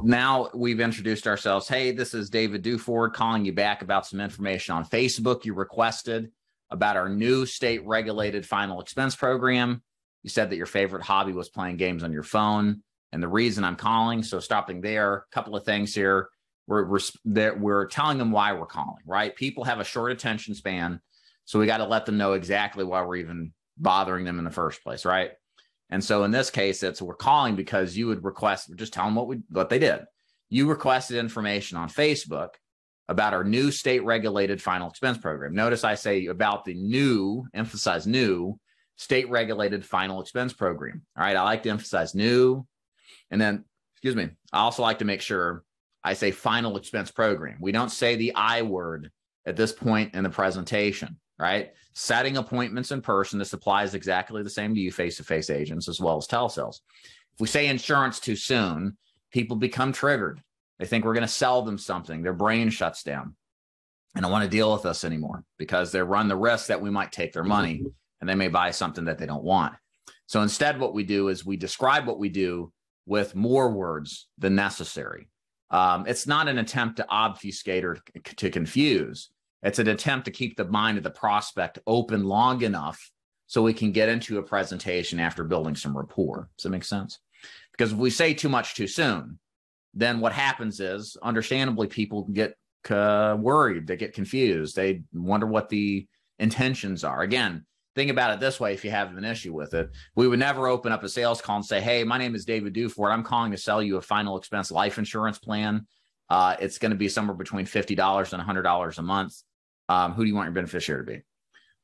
now we've introduced ourselves. Hey, this is David Duford calling you back about some information on Facebook you requested about our new state-regulated final expense program. You said that your favorite hobby was playing games on your phone, and the reason I'm calling, so stopping there, a couple of things here. We're telling them why we're calling, right? People have a short attention span, so we got to let them know exactly why we're even bothering them in the first place, right? And so in this case, we're calling because you would request, just tell them what they did. You requested information on Facebook about our new state-regulated final expense program. Notice I say about the new, emphasize new, state-regulated final expense program. All right, I like to emphasize new. And then, excuse me, I also like to make sure I say final expense program. We don't say the I word at this point in the presentation, right? Setting appointments in person, this applies exactly the same to you face-to-face agents as well as telesales. If we say insurance too soon, people become triggered. They think we're going to sell them something. Their brain shuts down and don't want to deal with us anymore because they run the risk that we might take their money and they may buy something that they don't want. So instead, what we do is we describe what we do with more words than necessary. It's not an attempt to obfuscate or to confuse. It's an attempt to keep the mind of the prospect open long enough so we can get into a presentation after building some rapport. Does that make sense? Because if we say too much too soon, then what happens is, understandably, people get worried. They get confused. They wonder what the intentions are. Again, think about it this way if you have an issue with it. We would never open up a sales call and say, hey, my name is David Duford. I'm calling to sell you a final expense life insurance plan. It's going to be somewhere between $50 and $100 a month. Who do you want your beneficiary to be?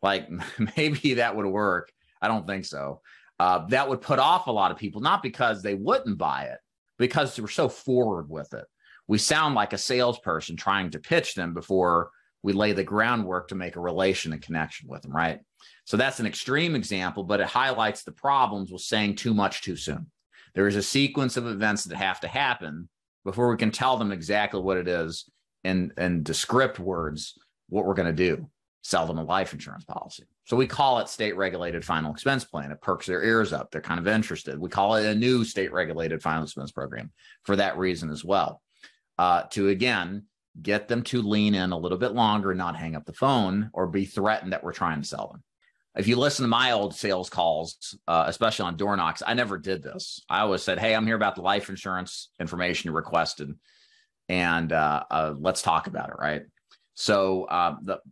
Like, maybe that would work. I don't think so. That would put off a lot of people, not because they wouldn't buy it, because we're so forward with it. We sound like a salesperson trying to pitch them before we lay the groundwork to make a relation and connection with them, right? So that's an extreme example, but it highlights the problems with saying too much too soon. There is a sequence of events that have to happen before we can tell them exactly what it is in descript words, what we're going to do, sell them a life insurance policy. So we call it state-regulated final expense plan. It perks their ears up. They're kind of interested. We call it a new state-regulated final expense program for that reason as well, to, again, get them to lean in a little bit longer and not hang up the phone or be threatened that we're trying to sell them. If you listen to my old sales calls, especially on door knocks, I never did this. I always said, hey, I'm here about the life insurance information you requested, and let's talk about it, right? So,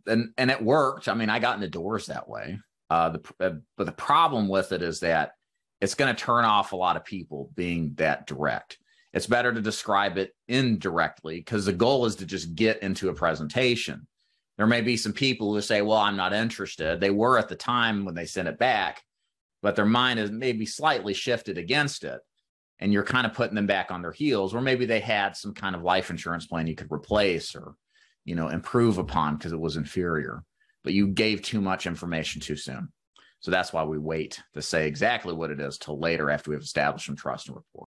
and it worked. I mean, I got into doors that way. But the problem with it is that it's going to turn off a lot of people being that direct. It's better to describe it indirectly because the goal is to just get into a presentation. There may be some people who say, well, I'm not interested. They were at the time when they sent it back, but their mind is maybe slightly shifted against it. And you're kind of putting them back on their heels, or maybe they had some kind of life insurance plan you could replace or, improve upon because it was inferior, but you gave too much information too soon. So that's why we wait to say exactly what it is till later after we've established some trust and rapport.